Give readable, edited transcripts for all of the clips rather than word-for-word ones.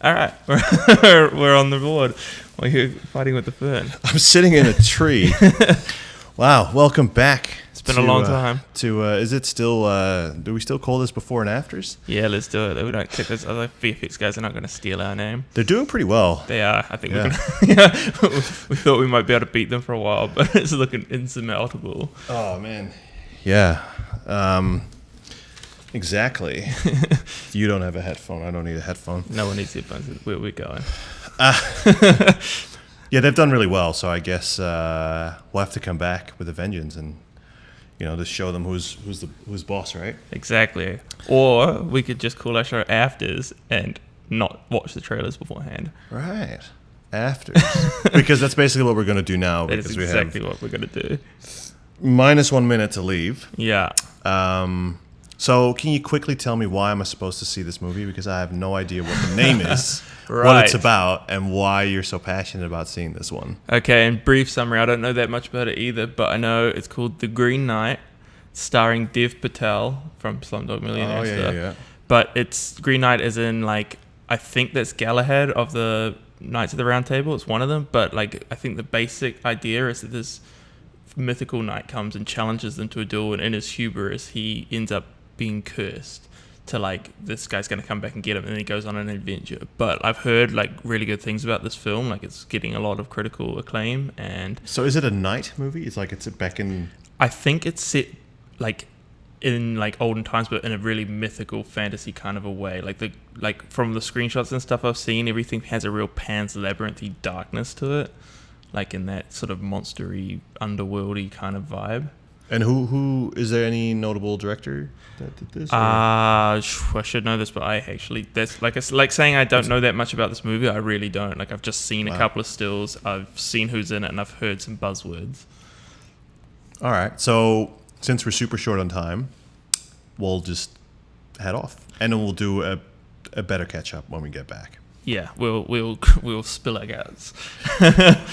All right, we're on the board. While you're fighting with the fern. I'm sitting in a tree. Wow, welcome back. It's been a long time. Is it still? Do we still call this before and afters? Yeah, let's do it. We don't kick those other VFX guys are not going to steal our name. They're doing pretty well. They are. I think we're gonna, we thought we might be able to beat them for a while, but it's looking insurmountable. Oh man. Yeah. Exactly. You don't have a headphone. I don't need a headphone. No one needs headphones. Where we're going. Yeah, they've done really well. So I guess we'll have to come back with a vengeance and just show them who's boss, right? Exactly. Or we could just call our show Afters and not watch the trailers beforehand. Right. Afters. Because that's basically what we're going to do now. That is exactly what we're going to do. Minus 1 minute to leave. Yeah. So can you quickly tell me why am I supposed to see this movie? Because I have no idea what the name is, right. What it's about, and why you're so passionate about seeing this one. Okay, in brief summary, I don't know that much about it either, but I know it's called The Green Knight, starring Dev Patel from Slumdog Millionaire. Oh, yeah. But it's Green Knight as in, I think that's Galahad of the Knights of the Round Table. It's one of them, but, I think the basic idea is that this mythical knight comes and challenges them to a duel, and in his hubris, he ends up being cursed to this guy's going to come back and get him, and then he goes on an adventure. But I've heard really good things about this film, it's getting a lot of critical acclaim. And so is it a knight movie? It's back in, I think it's set in olden times, but in a really mythical fantasy kind of a way. From the screenshots and stuff I've seen, everything has a real Pan's Labyrinthy darkness to it, in that sort of monstery underworldy kind of vibe. And who is there any notable director that did this? I should know this, but I actually, that's like saying I don't know that much about this movie. I really don't. I've just seen a couple of stills. I've seen who's in it, and I've heard some buzzwords. All right. So since we're super short on time, we'll just head off, and then we'll do a better catch up when we get back. Yeah, we'll spill our guts.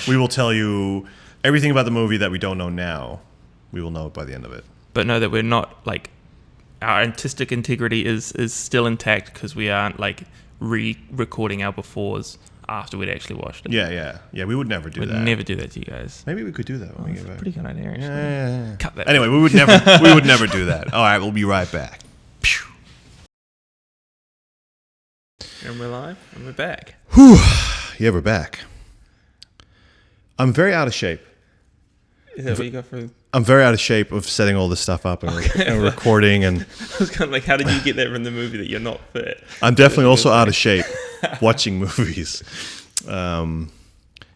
We will tell you everything about the movie that we don't know now. We will know it by the end of it. But know that we're not, our artistic integrity is still intact because we aren't, re-recording our befores after we'd actually watched it. Yeah. We would never do that. We'd never do that to you guys. Maybe we could do that when we get back. Pretty good idea, actually. Yeah. Cut that. Anyway, we would never do that. All right, we'll be right back. And we're live, and we're back. Whew. Yeah, we're back. I'm very out of shape. Is that what you got for... I'm very out of shape of setting all this stuff up and recording. And I was kind of how did you get that from the movie that you're not fit? I'm definitely also out of shape watching movies. Yeah,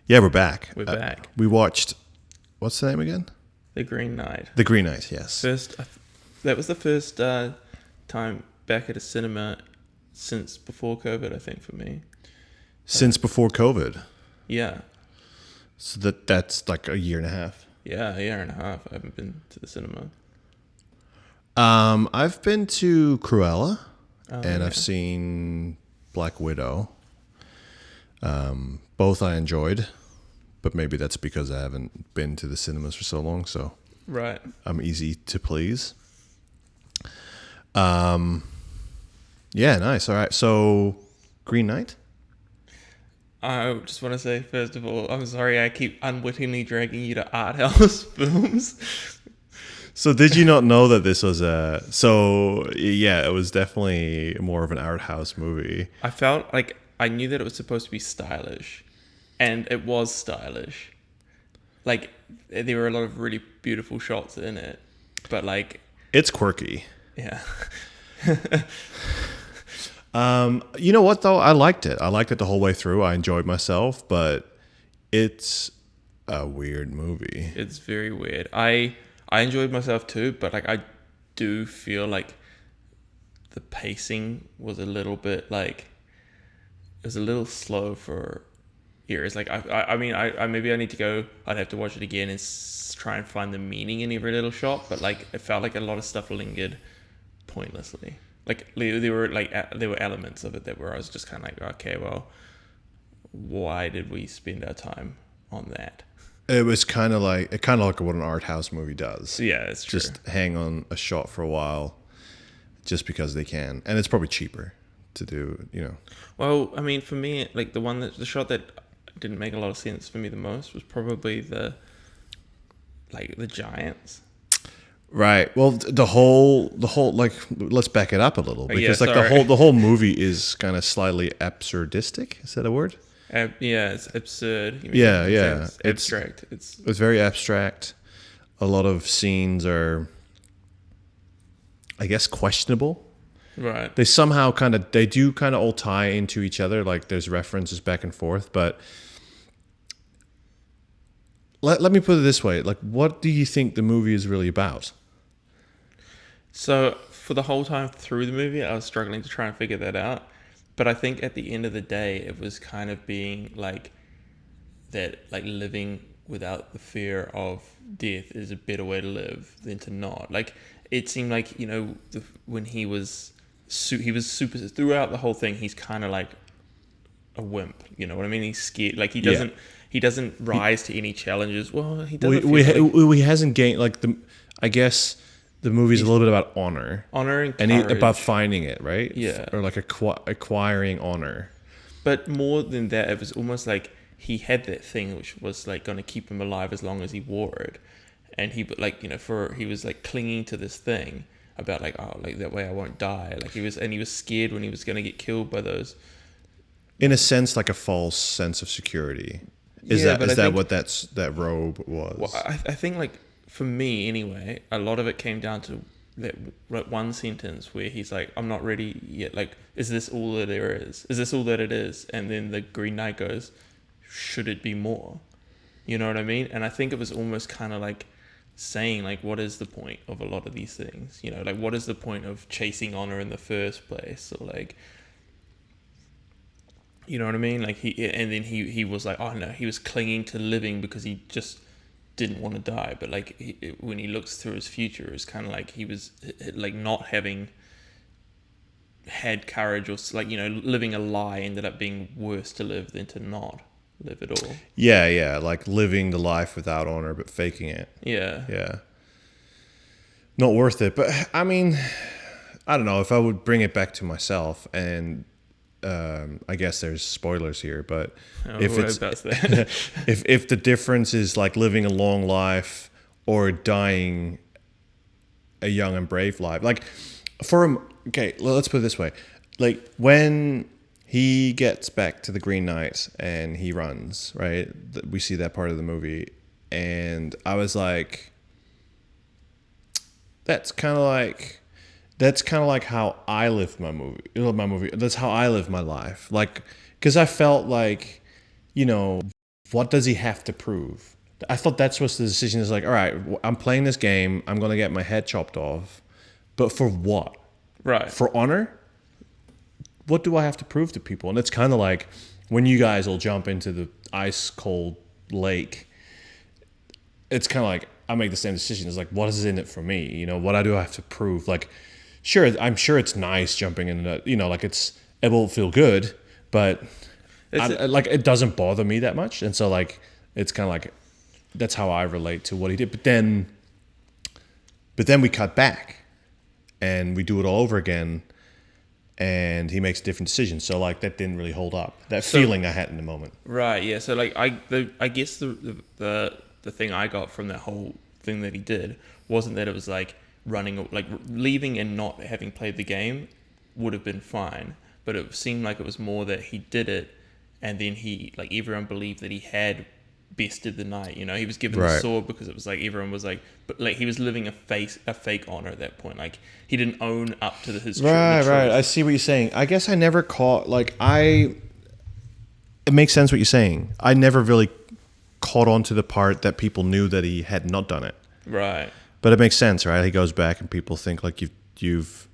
we're back. We're back. We watched, what's the name again? The Green Knight. The Green Knight, yes. That was the first time back at a cinema since before COVID, I think, for me. Since before COVID? Yeah. So that's a year and a half. Yeah, a year and a half. I haven't been to the cinema. I've been to Cruella, and I've seen Black Widow. Both I enjoyed, but maybe that's because I haven't been to the cinemas for so long, so right. I'm easy to please. Yeah, nice. All right, so Green Knight? I just want to say, first of all, I'm sorry I keep unwittingly dragging you to art house films. So did you not know that this was a... So, yeah, it was definitely more of an art house movie. I felt I knew that it was supposed to be stylish, and it was stylish. There were a lot of really beautiful shots in it, but It's quirky. Yeah. You know what, though? I liked it. I liked it the whole way through. I enjoyed myself, but it's a weird movie. It's very weird. I enjoyed myself too, but I do feel the pacing was a little bit it was a little slow for ears. I mean, maybe I need to go. I'd have to watch it again and try and find the meaning in every little shot. But it felt like a lot of stuff lingered pointlessly. There were elements of it that where I was just kind of okay, well, why did we spend our time on that? It was kind of like what an art house movie does. Yeah, it's true. Just hang on a shot for a while, just because they can, and it's probably cheaper to do, Well, I mean, for me, like the shot that didn't make a lot of sense for me the most was probably the Giants. Right. Well, the whole like, let's back it up a little, because like sorry. the whole movie is kind of slightly absurdistic. Is that a word? Yeah, it's absurd. You mean, Yeah, you say yeah. it's abstract. It's very abstract. A lot of scenes are, I guess, questionable. right. They do kind of all tie into each other. Like there's references back and forth, but let me put it this way. Like, what do you think the movie is really about? So for the whole time through the movie, I was struggling to try and figure that out. But I think at the end of the day, it was kind of being like that, like living without the fear of death is a better way to live than to not. Like it seemed like when he was super throughout the whole thing. He's kind of like a wimp. You know what I mean? He's scared. Like he doesn't. Yeah. He doesn't rise to any challenges. Well, he We, doesn't. he hasn't gained like the. I guess the movie's a little bit about honor, honor and and courage. about finding it, right? Yeah. Or like acquiring honor. But more than that, it was almost like he had that thing which was like going to keep him alive as long as he wore it, and he he was like clinging to this thing about like, oh, like that way I won't die. Like he was scared when he was going to get killed by those. In a sense, like a false sense of security. Is Yeah, that what that robe was? Well, I think like for me anyway, a lot of it came down to that one sentence where he's like, I'm not ready yet. Like, is this all that there is? Is this all that it is? And then the Green Knight goes, should it be more? You know what I mean? And I think it was almost kind of like saying like, what is the point of a lot of these things? You know, like what is the point of chasing honor in the first place? Or like, you know what I mean? Like he was like, oh no, he was clinging to living because he just didn't want to die. But like when he looks through his future, it's kind of like he was like not having had courage, or like living a lie ended up being worse to live than to not live at all. Yeah, like living the life without honor but faking it. Yeah. Not worth it. But I mean, I don't know if I would bring it back to myself, and I guess there's spoilers here, but if if the difference is like living a long life or dying a young and brave life, like for him, okay, let's put it this way, like when he gets back to the Green Knight and he runs, right? We see that part of the movie, and I was like, that's kind of like how I live my movie. That's how I live my life. Like, because I felt like, what does he have to prove? I thought that's what the decision is like. All right, I'm playing this game. I'm going to get my head chopped off. But for what? Right. For honor? What do I have to prove to people? And it's kind of like when you guys will jump into the ice cold lake, it's kind of like I make the same decision. It's like, what is in it for me? What do I have to prove? Like, sure, I'm sure it's nice jumping in the, like it will feel good, but it doesn't bother me that much. And so like, it's kind of like, that's how I relate to what he did. But then we cut back and we do it all over again, and he makes a different decision. So like, that didn't really hold up. That feeling I had in the moment. Right. Yeah. So like, I guess the thing I got from that whole thing that he did wasn't that it was like running, like leaving and not having played the game would have been fine, but it seemed like it was more that he did it, and then he, like, everyone believed that he had bested the knight. He was given the sword because it was like everyone was like, but like he was living a fake honor at that point. Like he didn't own up to his right. I see what you're saying. I guess I never caught it makes sense what you're saying. I never really caught on to the part that people knew that he had not done it. Right. But it makes sense, right? He goes back and people think like you've.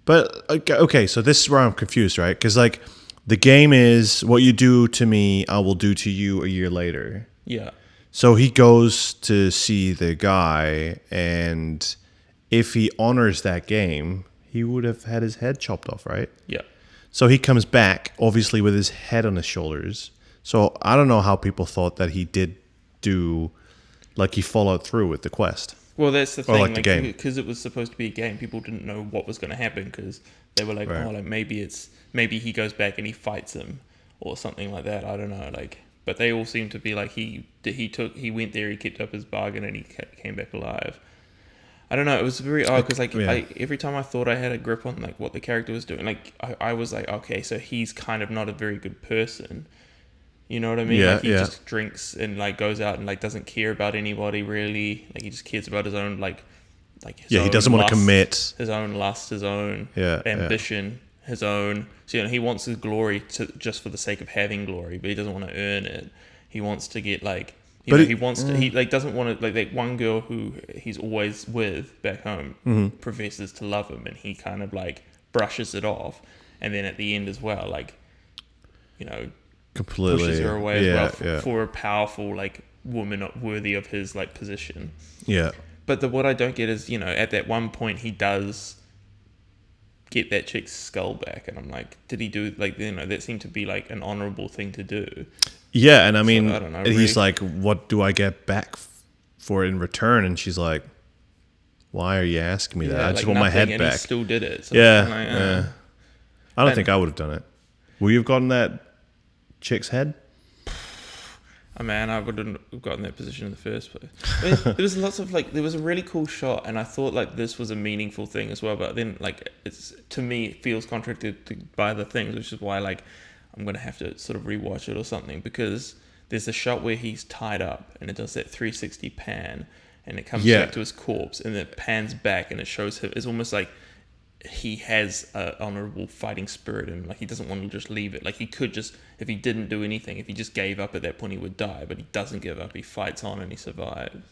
But okay, so this is where I'm confused, right? Because like the game is what you do to me, I will do to you a year later. Yeah. So he goes to see the guy, and if he honors that game, he would have had his head chopped off, right? Yeah. So he comes back, obviously with his head on his shoulders. So I don't know how people thought that he did do, like he followed through with the quest. Well, that's the Or thing, like the game. because it was supposed to be a game. People didn't know what was going to happen because they were like, Right. oh, like maybe he goes back and he fights him or something like that. I don't know, like, but they all seem to be like he went there, he kept up his bargain, and he came back alive. I don't know. It was very odd because like Yeah. every time I thought I had a grip on like what the character was doing, like I was like, okay, so he's kind of not a very good person. You know what I mean? Yeah, Like he yeah. just drinks and like goes out and like doesn't care about anybody really. Like he just cares about his own like his Yeah, he own doesn't want lust, to commit. his own lust, his own Yeah, yeah. ambition, his own. So he wants his glory just for the sake of having glory, but he doesn't want to earn it. He wants to get like. But He wants to. He like doesn't want to like that one girl who he's always with back home professes to love him, and he kind of like brushes it off, and then at the end as well, like Completely pushes her away as well yeah. for a powerful like woman not worthy of his like position. Yeah. But what I don't get is at that one point he does get that chick's skull back, and I'm like, did he do like that seemed to be like an honorable thing to do. Yeah, and I mean, I don't know, he's really. like, what do I get back for it in return? And she's like, why are you asking me that? I just like want my nothing, head and back. he still did it. So Yeah, I'm like, yeah. I don't And- think I would have done it. Will you have gotten that chick's head? Oh man, I wouldn't have gotten that position in the first place. I mean, there was lots of there was a really cool shot, and I thought like this was a meaningful thing as well. But then like it's to me it feels contradicted by the things, which is why like I'm gonna have to sort of rewatch it or something, because there's a shot where he's tied up and it does that 360 pan, and it comes back to his corpse, and it pans back and it shows him. It's almost like he has a honorable fighting spirit, and like he doesn't want to just leave it. Like he could just, if he didn't do anything, if he just gave up at that point, he would die. But he doesn't give up. He fights on and he survives.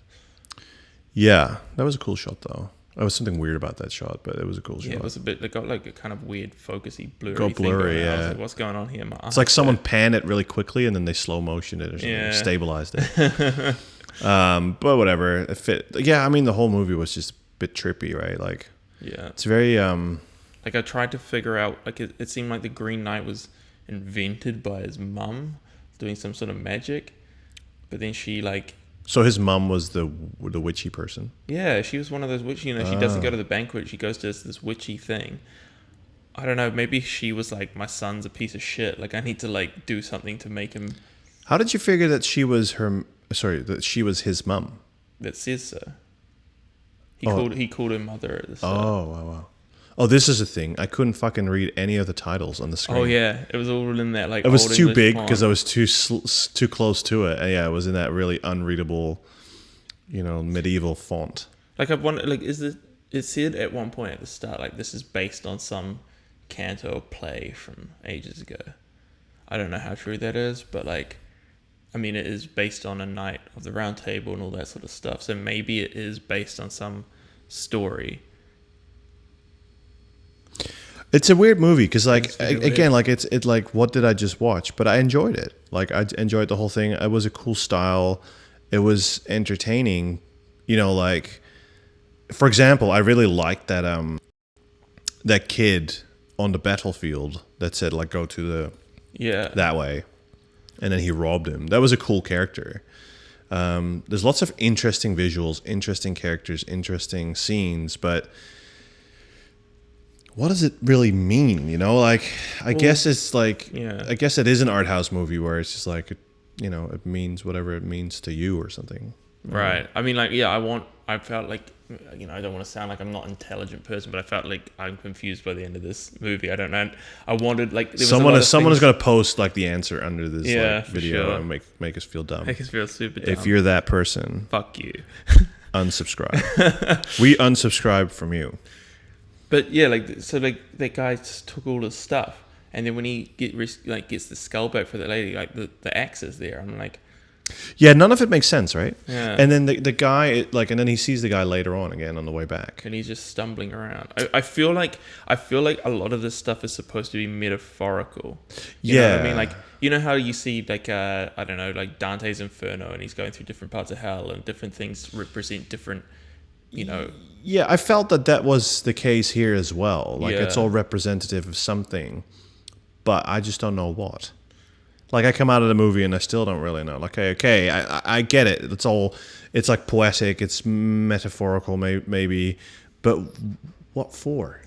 Yeah, that was a cool shot though. There was something weird about that shot, but it was a cool shot. Yeah, it was a bit. It got like a kind of weird, focusy, blurry. Got blurry, thing going on. I was yeah. like, what's going on here? It's like someone panned it really quickly and then they slow motioned it or something, Yeah. stabilized it. But whatever, it fit. Yeah, I mean the whole movie was just a bit trippy, right? Like Yeah. it's very Like I tried to figure out. Like it seemed like the Green Knight was invented by his mum, doing some sort of magic. But then she like. So his mum was the witchy person. Yeah, she was one of those witchy. She doesn't go to the banquet. She goes to this witchy thing. I don't know. Maybe she was like, my son's a piece of shit. Like I need to like do something to make him. How did you figure that she was her? Sorry, that she was his mum. That says so. Oh. He called her mother at the start. Oh wow. Oh, this is a thing. I couldn't fucking read any of the titles on the screen. Oh yeah, it was all in that like. It was old too English big font. because I was too close to it. And yeah, it was in that really unreadable, medieval font. Like I wonder, like it said at one point at the start, like this is based on some canto or play from ages ago. I don't know how true that is, but like, I mean, it is based on a Knight of the Round Table and all that sort of stuff. So maybe it is based on some story. It's a weird movie because, like, It's really again, weird. like it's like, what did I just watch? But I enjoyed it. Like, I enjoyed the whole thing. It was a cool style. It was entertaining. Like, for example, I really liked that kid on the battlefield that said like go to that way, and then he robbed him. That was a cool character. There's lots of interesting visuals, interesting characters, interesting scenes, but what does it really mean? Like, I guess it's like, Yeah. I guess it is an art house movie where it's just like, it means whatever it means to you or something. Right. I mean, like, yeah, I felt like, I don't want to sound like I'm not an intelligent person, but I felt like I'm confused by the end of this movie. I don't know. I wanted, like, there was Someone is things- going to post like the answer under this like, for video sure. and make us feel dumb. Make us feel super dumb. If you're that person, Fuck you. unsubscribe. We unsubscribe from you. But yeah, that guy just took all his stuff, and then when he gets the skull back for that lady, like the axe is there. I'm like, Yeah, none of it makes sense, right? Yeah. And then the guy, like, and then he sees the guy later on again on the way back. and he's just stumbling around. I feel like a lot of this stuff is supposed to be metaphorical. You know what I mean? Like, you know how you see like I don't know, like Dante's Inferno, and he's going through different parts of hell, and different things represent different, Yeah, I felt that was the case here as well. Like, it's Yeah. all representative of something, but I just don't know what. Like I come out of the movie and I still don't really know. Like, okay, I get it. It's like poetic, it's metaphorical, maybe, but what for?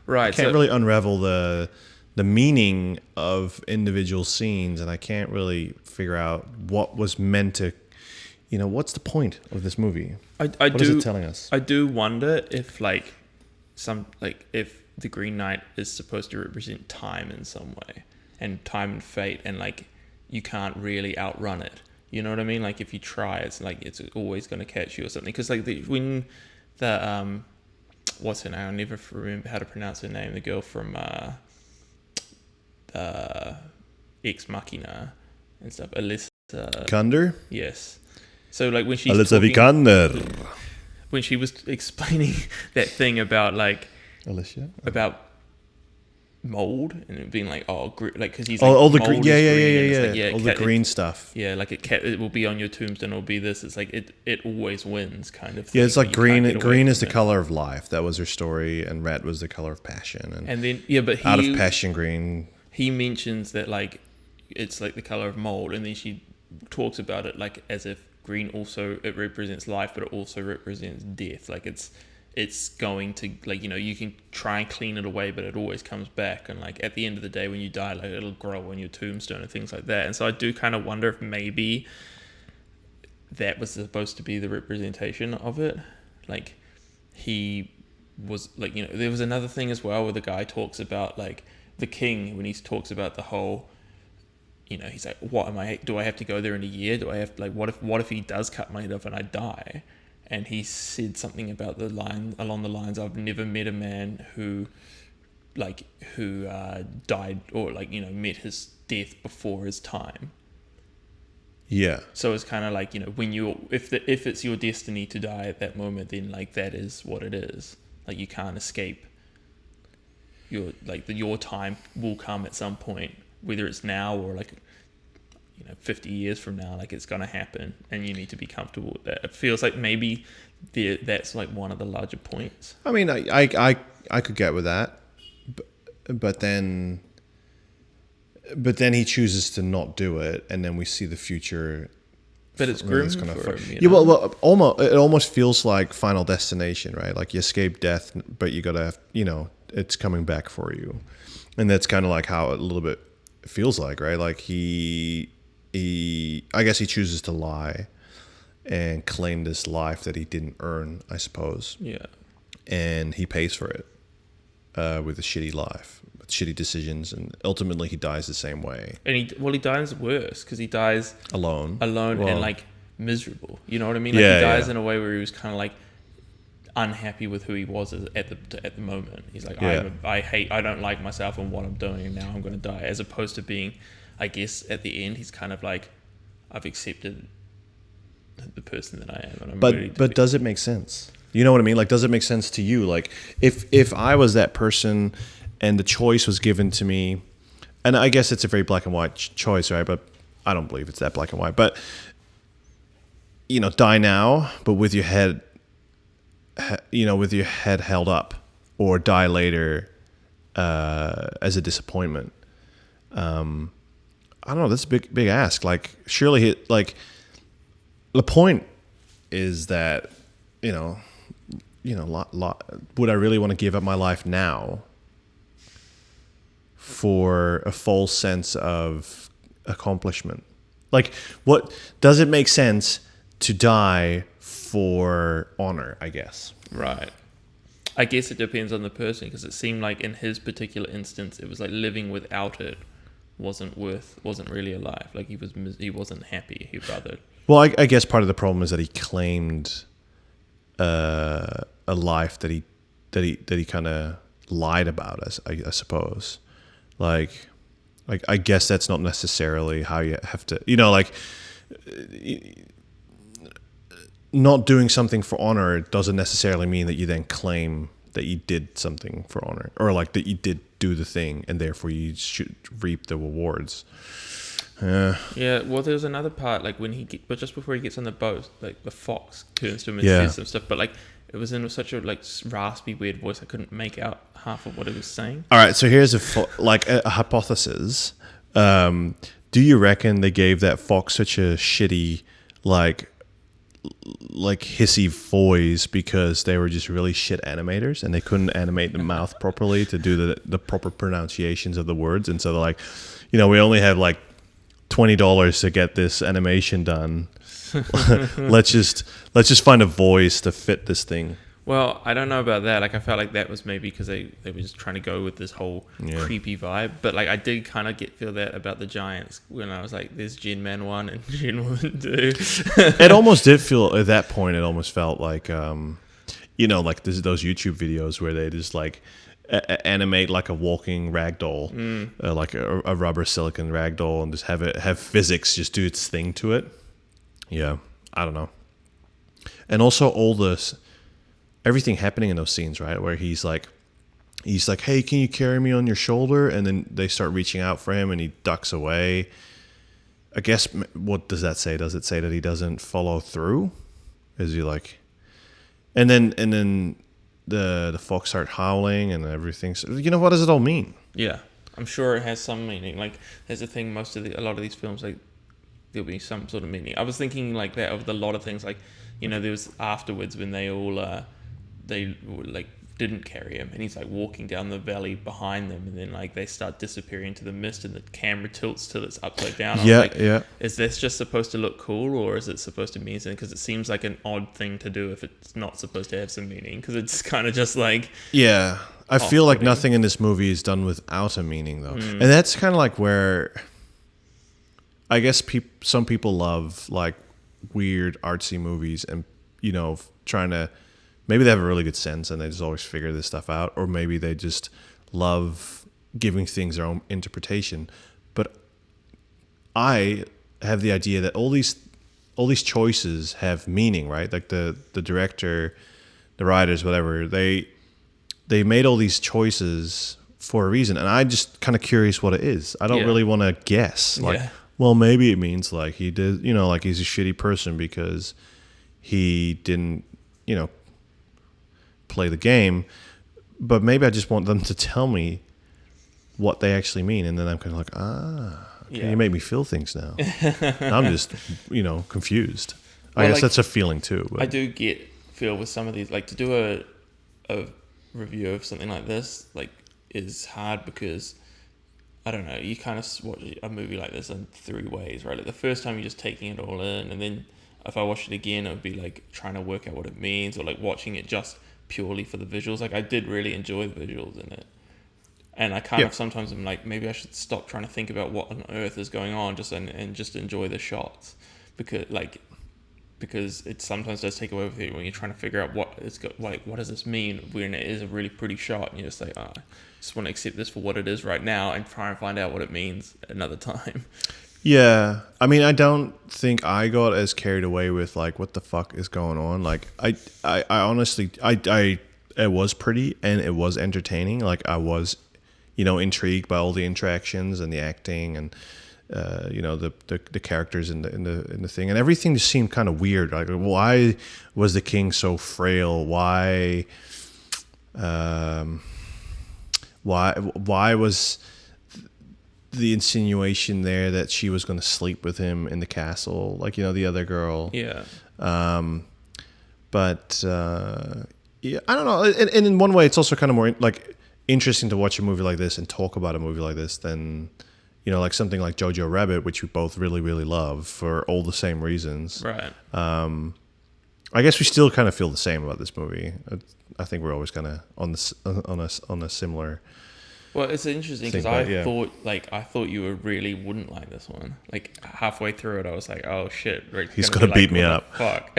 Right. I can't really unravel the meaning of individual scenes, and I can't really figure out what was meant to. What's the point of this movie? What is it telling us? I do wonder if if the Green Knight is supposed to represent time in some way, and time and fate, and like you can't really outrun it. You know what I mean? Like if you try, it's like it's always going to catch you or something. Because like when the what's her name? I never remember how to pronounce her name. The girl from Ex Machina and stuff. Alyssa Vikander? Yes. So like when Alyssa Vikander. When she was explaining that thing about like Alicia? About mold and it being like because he's all the mold green, yeah, all the green stuff. Yeah, like it will be on your tombstone. It'll be this. It's like it always wins, kind of thing. Yeah, it's like green. Green is the color of life. That was her story, and red was the color of passion. And then but out of passion, green. He mentions that like it's like the color of mold, and then she talks about it like as if green also it represents life, but it also represents death. Like it's going to like you can try and clean it away, but it always comes back, and like at the end of the day when you die, like it'll grow on your tombstone and things like that. And so I do kind of wonder if maybe that was supposed to be the representation of it. Like he was like there was another thing as well where the guy talks about like the king when he talks about the whole he's like, do I have to go there in a year? Do I have like what if he does cut my head off and I die? And he said something about along the lines, I've never met a man who died or met his death before his time. Yeah. So it's kind of like when if it's your destiny to die at that moment, then like that is what it is. Like you can't escape. Your time will come at some point, whether it's now or 50 years from now, like it's going to happen, and you need to be comfortable with that. It feels like maybe that's like one of the larger points. I mean, I could get with that, but then he chooses to not do it, and then we see the future. But it's grim for him. Yeah, well, it almost feels like Final Destination, right? Like you escape death, but you gotta have, it's coming back for you, and that's kind of like how it a little bit feels like, right? Like I guess he chooses to lie and claim this life that he didn't earn, I suppose. Yeah. And he pays for it with a shitty life, with shitty decisions, and ultimately he dies the same way. And he dies worse because he dies alone and like miserable. You know what I mean? Like he dies in a way where he was kind of like unhappy with who he was at the moment. He's like, I don't like myself and what I'm doing, and now I'm going to die. As opposed to being, I guess, at the end, he's kind of like, I've accepted the person that I am. And but does it make sense? You know what I mean? Like, does it make sense to you? Like, if I was that person and the choice was given to me, and I guess it's a very black and white choice, right? But I don't believe it's that black and white. But, die now, but with your head, held up, or die later as a disappointment. I don't know. That's a big ask. Like, surely, the point is that, would I really want to give up my life now for a false sense of accomplishment? Like, what does it make sense to die for honor, I guess? Right. I guess it depends on the person, because it seemed like in his particular instance, it was like living without it wasn't really a life. Like he wasn't happy. He'd rather. Well, I guess part of the problem is that he claimed a life that he kind of lied about, I suppose. Like I guess that's not necessarily how you have to, not doing something for honor doesn't necessarily mean that you then claim that you did something for honor, or like that you did do the thing and therefore you should reap the rewards. Yeah, well, there's another part, like but just before he gets on the boat, like the fox turns to him and says some stuff, but like it was in such a like raspy, weird voice I couldn't make out half of what it was saying. All right, so here's a hypothesis. Do you reckon they gave that fox such a shitty, like hissy voice because they were just really shit animators and they couldn't animate the mouth properly to do the proper pronunciations of the words, and so they're like, we only have like $20 to get this animation done. let's just find a voice to fit this thing. Well, I don't know about that. Like, I felt like that was maybe because they were just trying to go with this whole creepy vibe. But, like, I did kind of feel that about the Giants when I was like, there's Gin Man 1 and Gin Woman 2. It almost did feel, at that point, it almost felt like, like those YouTube videos where they just, like, animate like a walking ragdoll, like a rubber silicon ragdoll, and just have physics just do its thing to it. Yeah, I don't know. And also everything happening in those scenes, right? Where he's like, hey, can you carry me on your shoulder? And then they start reaching out for him and he ducks away. I guess, what does that say? Does it say that he doesn't follow through? Is he like, and then the fox start howling and everything. So, what does it all mean? Yeah, I'm sure it has some meaning. Like, there's a thing, a lot of these films, like, there'll be some sort of meaning. I was thinking like that of a lot of things, like, there was afterwards when they all, like didn't carry him and he's like walking down the valley behind them, and then like they start disappearing into the mist and the camera tilts till it's upside down. Is this just supposed to look cool, or is it supposed to mean something? Because it seems like an odd thing to do if it's not supposed to have some meaning, because it's kind of just like, I feel like nothing in this movie is done without a meaning though. And that's kind of like where I guess some people love like weird artsy movies and trying to, maybe they have a really good sense and they just always figure this stuff out, or maybe they just love giving things their own interpretation. But I have the idea that all these choices have meaning, right? Like the director, the writers, whatever, they made all these choices for a reason, and I'm just kind of curious what it is. I don't really want to guess. Like, well, maybe it means like he did, like he's a shitty person because he didn't, play the game, but maybe I just want them to tell me what they actually mean, and then I'm kind of like, you make me feel things now. I'm just, confused. I guess that's a feeling too. But. I do feel with some of these, like, to do a review of something like this, like, is hard because, I don't know, you kind of watch a movie like this in three ways, right? Like, the first time you're just taking it all in, and then if I watch it again, it would be like trying to work out what it means, or like watching it just purely for the visuals. Like, I did really enjoy the visuals in it, and I kind of sometimes I'm like, maybe I should stop trying to think about what on earth is going on, and just enjoy the shots, because it sometimes does take away with you when you're trying to figure out what does this mean when it is a really pretty shot, and you're just like, I just want to accept this for what it is right now and try and find out what it means another time. Yeah, I mean, I don't think I got as carried away with like what the fuck is going on. Like, I honestly, it was pretty and it was entertaining. Like, I was, intrigued by all the interactions and the acting and the characters in the thing, and everything just seemed kind of weird. Like, why was the king so frail? Why was the insinuation there that she was going to sleep with him in the castle, like, the other girl. Yeah. But I don't know. And in one way, it's also kind of more like interesting to watch a movie like this and talk about a movie like this than, like something like Jojo Rabbit, which we both really, really love for all the same reasons. Right. I guess we still kind of feel the same about this movie. I think we're always kind of on a similar. Well, it's interesting because I thought you really wouldn't like this one. Like, halfway through it, I was like, "Oh shit, Rick's he's gonna beat me up." Fuck,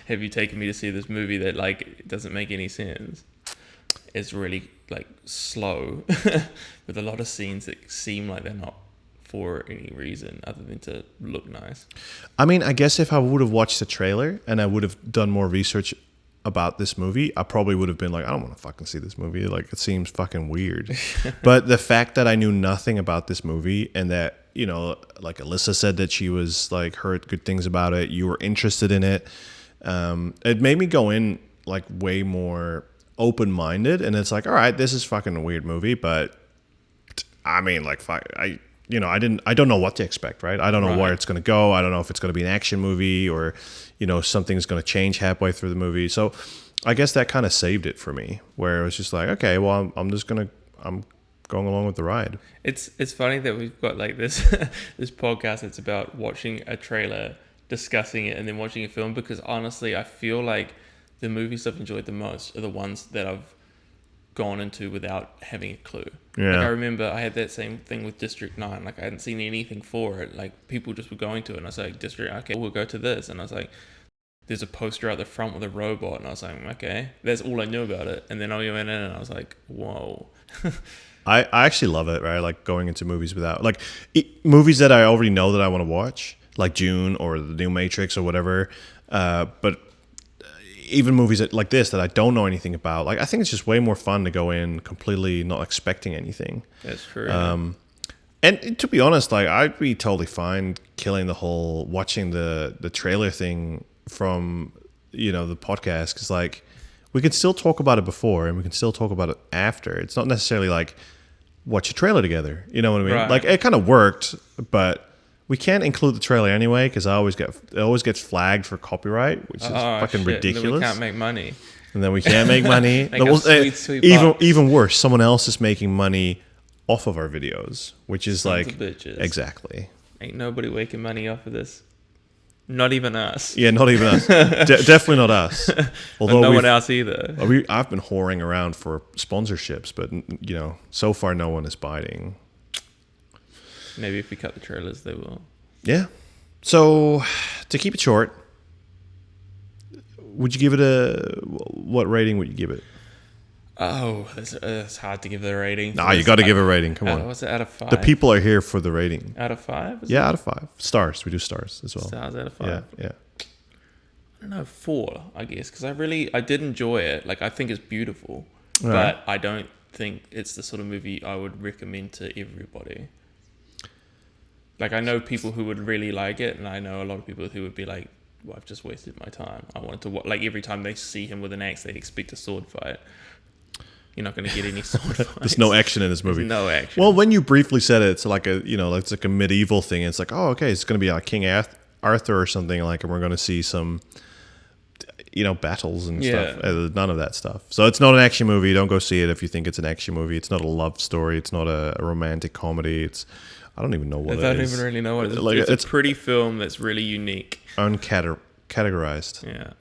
have you taken me to see this movie that like doesn't make any sense? It's really like slow with a lot of scenes that seem like they're not for any reason other than to look nice. I mean, I guess if I would have watched the trailer and I would have done more research about this movie, I probably would have been like, I don't want to fucking see this movie. Like, it seems fucking weird. But the fact that I knew nothing about this movie and that, like Alyssa said that she was like heard good things about it, you were interested in it, it made me go in like way more open-minded. And it's like, all right, this is fucking a weird movie, but I mean, like, fuck, I don't know what to expect, right? I don't know where Right. it's going to go. I don't know if it's going to be an action movie or, something's going to change halfway through the movie. So I guess that kind of saved it for me, where it was just like, okay, well, I'm going along with the ride. It's funny that we've got like this this podcast that's about watching a trailer, discussing it, and then watching a film. Because honestly, I feel like the movies I've enjoyed the most are the ones that I've gone into without having a clue. Like I Yeah. remember I had that same thing with District 9. Like I hadn't seen anything for it. Like people just were going to it and I was like, District, okay, we'll go to this. And I was like, there's a poster out the front with a robot and I was like, okay, that's all I knew about it. And then I went in and I was like, whoa. I actually love it, right? Like going into movies without like movies that I already know that I want to watch, like June or the new Matrix or whatever. But even movies like this that I don't know anything about, like I think it's just way more fun to go in completely not expecting anything. That's true. And to be honest, like I'd be totally fine killing the whole watching the trailer thing from the podcast, because like we can still talk about it before and we can still talk about it after. It's not necessarily like watch a trailer together. You know what I mean? Right. Like it kind of worked, but we can't include the trailer anyway because it always gets flagged for copyright, which is fucking shit. ridiculous. And then we can't make money. And then we can't make money. Make a sweet bucks. Even worse, someone else is making money off of our videos, which is Sons like of bitches. exactly. Ain't nobody making money off of this. Not even us. Yeah, not even us. Definitely not us. Although no one else either. I've been whoring around for sponsorships, but so far no one is biting. Maybe if we cut the trailers, they will. Yeah. So to keep it short, would you give it what rating would you give it? Oh, it's hard to give the rating. Nah, you got to give it a rating. Come on. What's it out of 5? The people are here for the rating. Out of 5? Yeah, out of 5 stars. We do stars as well. Stars out of 5. Yeah. I don't know, 4, I guess, because I did enjoy it. Like, I think it's beautiful, All but right. I don't think it's the sort of movie I would recommend to everybody. Like, I know people who would really like it, and I know a lot of people who would be like, well, I've just wasted my time. I wanted to watch, like, every time they see him with an axe, they expect a sword fight. You're not going to get any sword fights. There's no action in this movie. There's no action. Well, when you briefly said it, it's like it's like a medieval thing. It's like, oh, okay, it's going to be like King Arthur or something like, and we're going to see some, battles and stuff. None of that stuff. So it's not an action movie. Don't go see it if you think it's an action movie. It's not a love story. It's not a romantic comedy. I don't even know what it is. I don't even really know what it is. Like, it's a pretty film that's really unique. Uncategorized. Yeah.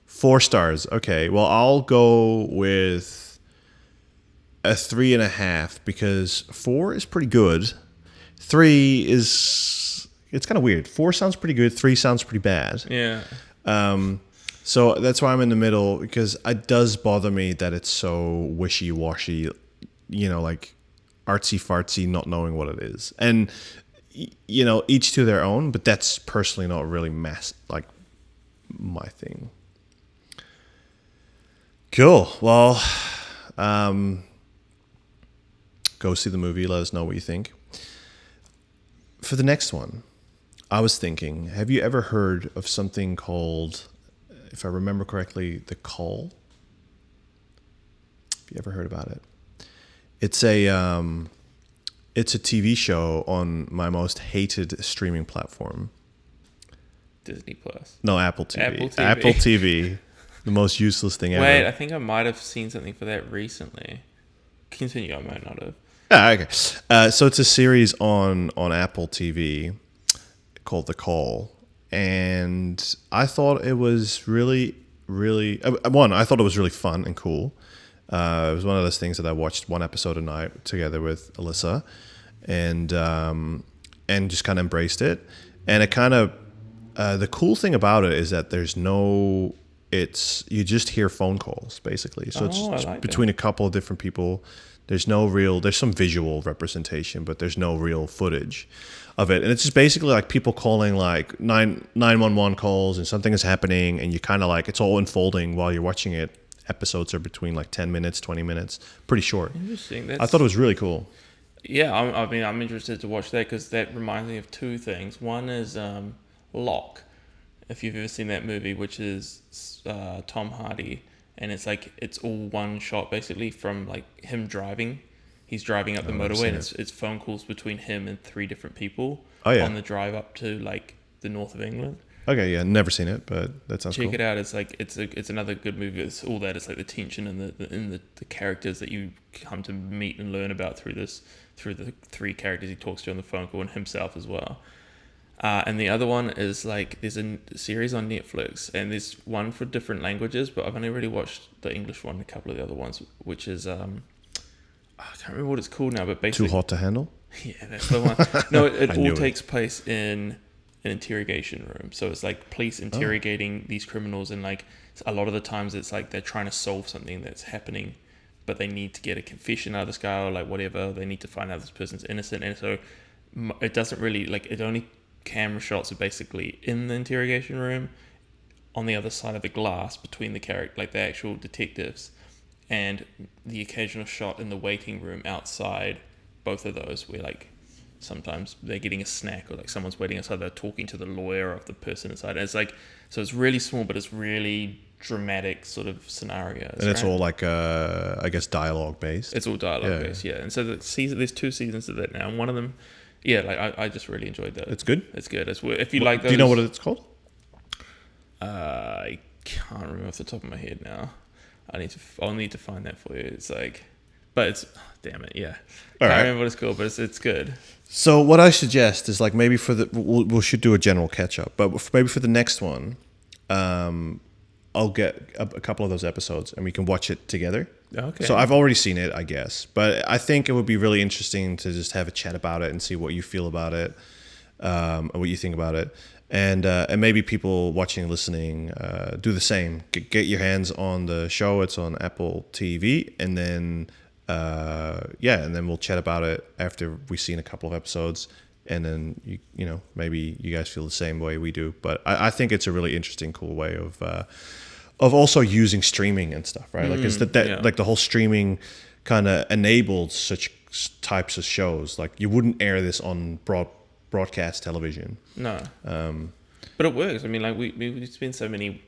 4 stars. Okay. Well, I'll go with a 3.5 because 4 is pretty good. 3 is it's kind of weird. 4 sounds pretty good. 3 sounds pretty bad. Yeah. So that's why I'm in the middle, because it does bother me that it's so wishy-washy, like artsy fartsy, not knowing what it is. And each to their own, but that's personally not really like my thing. Cool. Well, go see the movie. Let us know what you think. For the next one, I was thinking, have you ever heard of something called, if I remember correctly, The Call? Have you ever heard about it? It's a TV show on my most hated streaming platform. Disney Plus. No, Apple TV. Apple TV. Apple TV. The most useless thing ever. Wait, I think I might have seen something for that recently. Continue, I might not have. Okay. So it's a series on Apple TV called The Call. And I thought it was really, really... I thought it was really fun and cool. It was one of those things that I watched one episode a night together with Alyssa. And just kind of embraced it. And it kind of... the cool thing about it is that there's no... you just hear phone calls, basically. So it's like between a couple of different people. There's some visual representation, but there's no real footage of it. And it's just basically like people calling like 911 calls, and something is happening, and you kind of like, it's all unfolding while you're watching it. Episodes are between like 10 minutes, 20 minutes, pretty short. Interesting. I thought it was really cool. Yeah, I'm interested to watch that because that reminds me of 2 things. One is Lock, if you've ever seen that movie, which is Tom Hardy, and it's like it's all one shot basically from like him driving. he's driving up the never motorway, seen and it. it's phone calls between him and 3 different people Oh, yeah. on the drive up to like the north of England. Okay, yeah, never seen it, but that sounds Check cool. it out. It's like it's another good movie. It's all that. It's like the tension and the characters that you come to meet and learn about through the 3 characters he talks to on the phone call, and himself as well. And the other one is like there's a series on Netflix, and there's one for different languages, but I've only really watched the English one, and a couple of the other ones, which is I can't remember what it's called now, but basically Too Hot to Handle? yeah, that's the one. No, it I all knew it. takes place in an interrogation room. So it's like police interrogating these criminals, and like a lot of the times it's like they're trying to solve something that's happening, but they need to get a confession out of this guy or like whatever. They need to find out this person's innocent, and so it doesn't really like it only camera shots are basically in the interrogation room on the other side of the glass between the character, like the actual detectives, and the occasional shot in the waiting room outside. Both of those where like sometimes they're getting a snack or like someone's waiting outside, they're talking to the lawyer of the person inside. And it's like, so it's really small, but it's really dramatic sort of scenarios. And it's all like, I guess, dialogue based. It's all dialogue based, yeah. And so there's 2 seasons of that now, and one of them, yeah, like I just really enjoyed that. It's good? It's good. It's if you like those. Do you know what it's called? I can't remember off the top of my head now. I'll need to find that for you. It's like, but it's damn it, yeah. All Can't right. remember what it's called, but it's good. So what I suggest is like maybe we should do a general catch up, but maybe for the next one, I'll get a couple of those episodes and we can watch it together. Okay. So I've already seen it, I guess, but I think it would be really interesting to just have a chat about it and see what you feel about it, and what you think about it, and maybe people watching and listening do the same. Get your hands on the show. It's on Apple TV, and then and then we'll chat about it after we've seen a couple of episodes, and then you know maybe you guys feel the same way we do. But I think it's a really interesting, cool way of also using streaming and stuff, right? Like it's like the whole streaming kind of enabled such types of shows. Like you wouldn't air this on broadcast television. No. But it works. I mean, like we spend so many,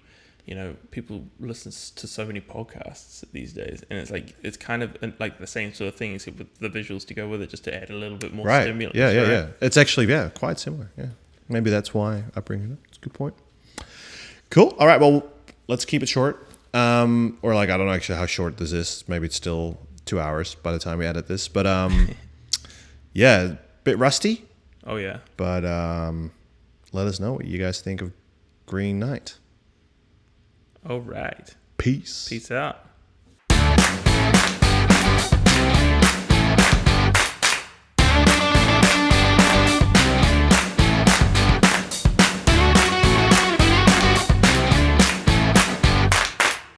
you know, people listen to so many podcasts these days, and it's kind of like the same sort of thing, except with the visuals to go with it, just to add a little bit more stimulus. Yeah. It's actually quite similar. Yeah, maybe that's why I bring it up. It's a good point. Cool. All right. Well, let's keep it short. Or like I don't know actually how short this is. Maybe it's still 2 hours by the time we edit this. But yeah, bit rusty. Oh yeah. But let us know what you guys think of Green Knight. All right. Peace. Peace out.